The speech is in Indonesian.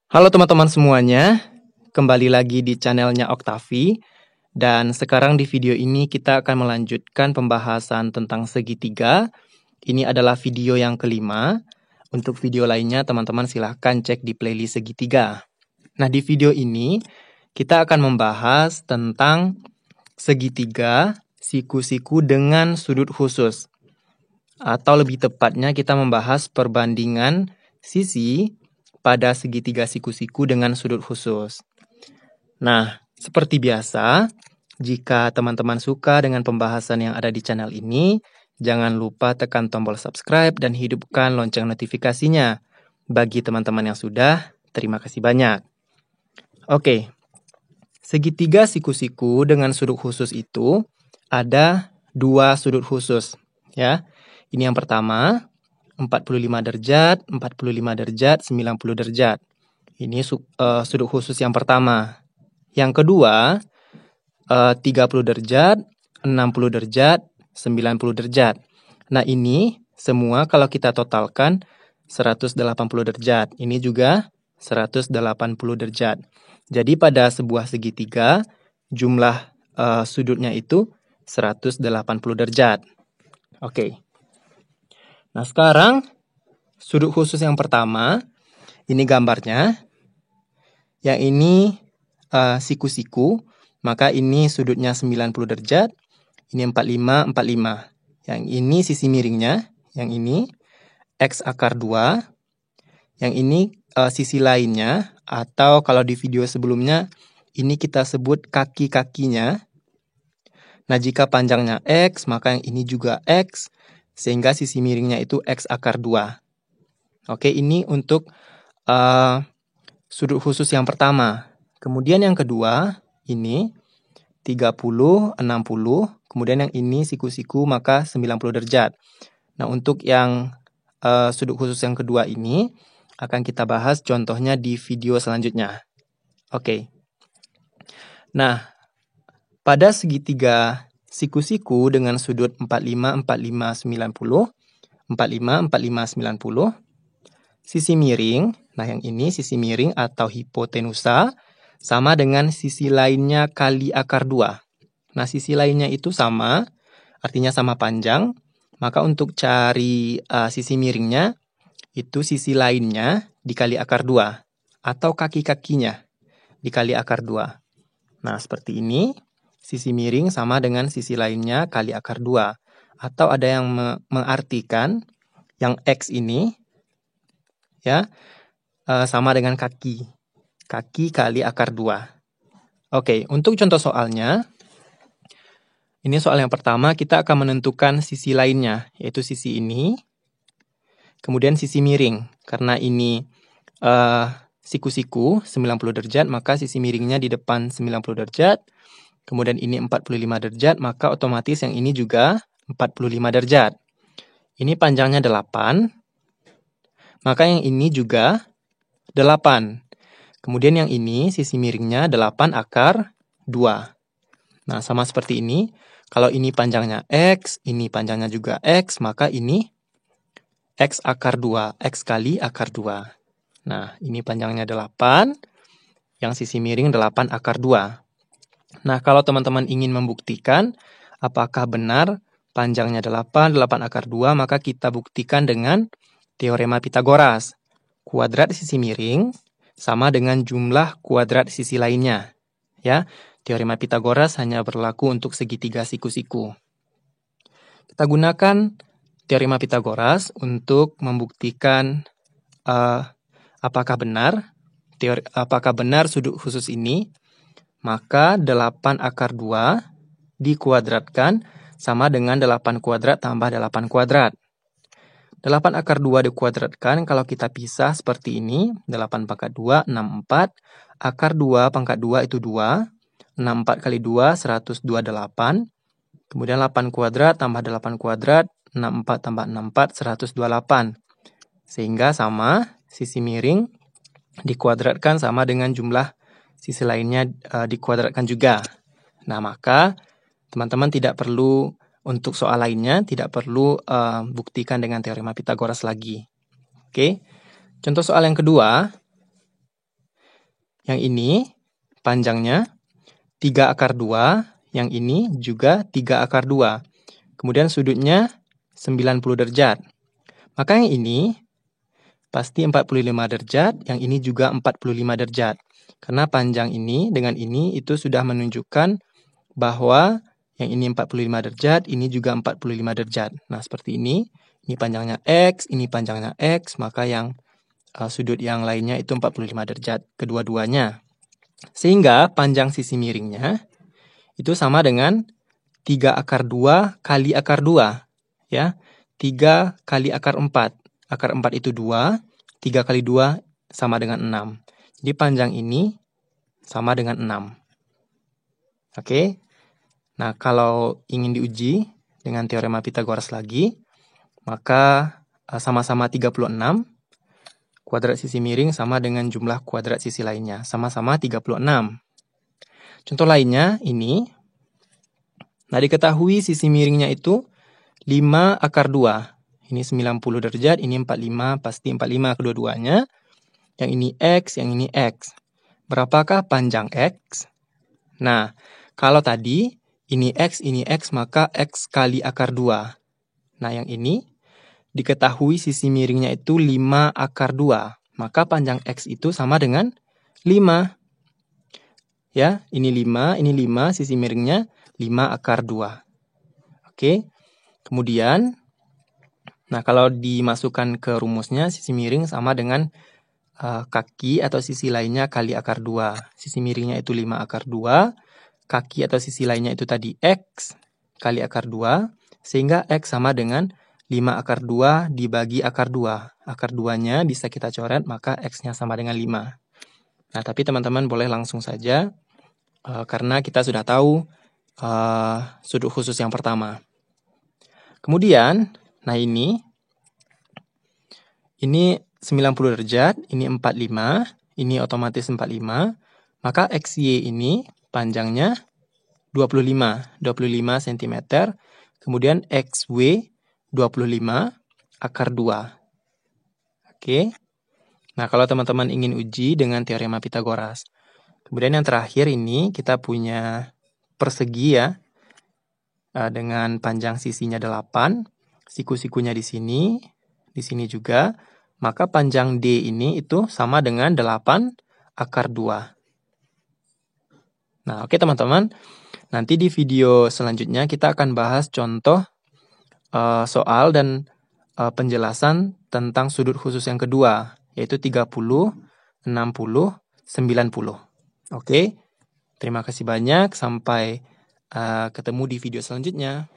Halo teman-teman semuanya, kembali lagi di channelnya Oktavi. Dan sekarang di video ini kita akan melanjutkan pembahasan tentang segitiga. Ini adalah video yang kelima. Untuk video lainnya teman-teman silahkan cek di playlist segitiga. Nah di video ini kita akan membahas tentang segitiga siku-siku dengan sudut khusus. Atau lebih tepatnya kita membahas perbandingan sisi pada segitiga siku-siku dengan sudut khusus. Nah, seperti biasa, jika teman-teman suka dengan pembahasan yang ada di channel ini, jangan lupa tekan tombol subscribe dan hidupkan lonceng notifikasinya. Bagi teman-teman yang sudah, terima kasih banyak. Oke, segitiga siku-siku dengan sudut khusus itu ada dua sudut khusus. Ya, ini yang pertama, 45 derajat, 45 derajat, 90 derajat. Ini sudut khusus yang pertama. Yang kedua, 30 derajat, 60 derajat, 90 derajat. Nah ini semua kalau kita totalkan 180 derajat. Ini juga 180 derajat. Jadi pada sebuah segitiga, jumlah sudutnya itu 180 derajat. Oke. Nah sekarang sudut khusus yang pertama, ini gambarnya. Yang ini siku-siku, maka ini sudutnya 90 derajat, ini 45, 45. Yang ini sisi miringnya, yang ini X akar 2, yang ini sisi lainnya, atau kalau di video sebelumnya, ini kita sebut kaki-kakinya. Nah jika panjangnya X, maka yang ini juga X, sehingga sisi miringnya itu X akar 2. Oke, ini untuk sudut khusus yang pertama. Kemudian yang kedua, ini 30, 60. Kemudian yang ini siku-siku maka 90 derajat. Nah untuk yang sudut khusus yang kedua ini, akan kita bahas contohnya di video selanjutnya. Oke. Nah, pada segitiga siku-siku dengan sudut 45, 45, 90, 45, 45, 90, sisi miring, nah yang ini sisi miring atau hipotenusa, sama dengan sisi lainnya kali akar 2. Nah sisi lainnya itu sama, artinya sama panjang. Maka untuk cari sisi miringnya, itu sisi lainnya dikali akar 2. Atau kaki-kakinya dikali akar 2. Nah seperti ini, sisi miring sama dengan sisi lainnya kali akar 2. Atau ada yang mengartikan yang X ini, ya sama dengan kaki kali akar 2. Oke, untuk contoh soalnya, ini soal yang pertama kita akan menentukan sisi lainnya, yaitu sisi ini, kemudian sisi miring. Karena ini siku-siku 90 derajat, maka sisi miringnya di depan 90 derajat, kemudian ini 45 derajat, maka otomatis yang ini juga 45 derajat. Ini panjangnya 8, maka yang ini juga 8. Kemudian yang ini sisi miringnya 8 akar 2. Nah, sama seperti ini. Kalau ini panjangnya X, ini panjangnya juga X, maka ini X akar 2, X kali akar 2. Nah, ini panjangnya 8, yang sisi miring 8 akar 2. Nah, kalau teman-teman ingin membuktikan apakah benar panjangnya 8, 8 akar 2, maka kita buktikan dengan teorema Pitagoras. Kuadrat sisi miring sama dengan jumlah kuadrat sisi lainnya. Ya, teorema Pitagoras hanya berlaku untuk segitiga siku-siku. Kita gunakan teorema Pitagoras untuk membuktikan apakah benar sudut khusus ini. Maka 8 akar 2 dikuadratkan sama dengan 8 kuadrat tambah 8 kuadrat. 8 akar 2 dikuadratkan, kalau kita pisah seperti ini, 8 pangkat 2, 64. Akar 2 pangkat 2 itu 2. 64 kali 2, 128. Kemudian 8 kuadrat tambah 8 kuadrat, 64 tambah 64, 128. Sehingga sama, sisi miring dikuadratkan sama dengan jumlah sisi lainnya dikuadratkan juga. Nah, maka teman-teman tidak perlu, untuk soal lainnya, tidak perlu buktikan dengan teorema Pitagoras lagi. Oke, contoh soal yang kedua. Yang ini panjangnya 3 akar 2, yang ini juga 3 akar 2. Kemudian sudutnya 90 derajat. Maka yang ini pasti 45 derajat, yang ini juga 45 derajat. Karena panjang ini dengan ini itu sudah menunjukkan bahwa yang ini 45 derajat, ini juga 45 derajat. Nah, seperti ini panjangnya X, ini panjangnya X, maka yang sudut yang lainnya itu 45 derajat kedua-duanya. Sehingga panjang sisi miringnya itu sama dengan 3 akar 2 kali akar 2. Ya, 3 kali akar 4. Akar 4 itu 2, 3 kali 2 sama dengan 6. Jadi panjang ini sama dengan 6. Oke. Nah, kalau ingin diuji dengan teorema Pythagoras lagi, maka sama-sama 36. Kuadrat sisi miring sama dengan jumlah kuadrat sisi lainnya. Sama-sama 36. Contoh lainnya ini. Nah, diketahui sisi miringnya itu 5 akar 2. Ini 90 derajat, ini 45, pasti 45 kedua-duanya. Yang ini X, yang ini X. Berapakah panjang X? Nah, kalau tadi ini X, maka X kali akar 2. Nah, yang ini diketahui sisi miringnya itu 5 akar 2. Maka panjang X itu sama dengan 5. Ya, ini 5, sisi miringnya 5 akar 2. Oke. Kemudian, nah kalau dimasukkan ke rumusnya, sisi miring sama dengan kaki atau sisi lainnya kali akar 2. Sisi miringnya itu 5 akar 2. Kaki atau sisi lainnya itu tadi X kali akar 2. Sehingga X sama dengan 5 akar 2 dibagi akar 2. Akar 2-nya bisa kita coret, maka X-nya sama dengan 5. Nah, tapi teman-teman boleh langsung saja, karena kita sudah tahu sudut khusus yang pertama. Kemudian, nah ini 90 derajat, ini 45, ini otomatis 45. Maka XY ini panjangnya 25 cm. Kemudian XW 25 akar 2. Oke. Nah, kalau teman-teman ingin uji dengan teorema Pythagoras. Kemudian yang terakhir ini kita punya persegi ya. Dengan panjang sisinya 8. Siku-sikunya di sini juga. Maka panjang D ini itu sama dengan 8 akar 2. Nah, oke teman-teman. Nanti di video selanjutnya kita akan bahas contoh soal dan penjelasan tentang sudut khusus yang kedua, yaitu 30, 60, 90. Oke, terima kasih banyak. Sampai ketemu di video selanjutnya.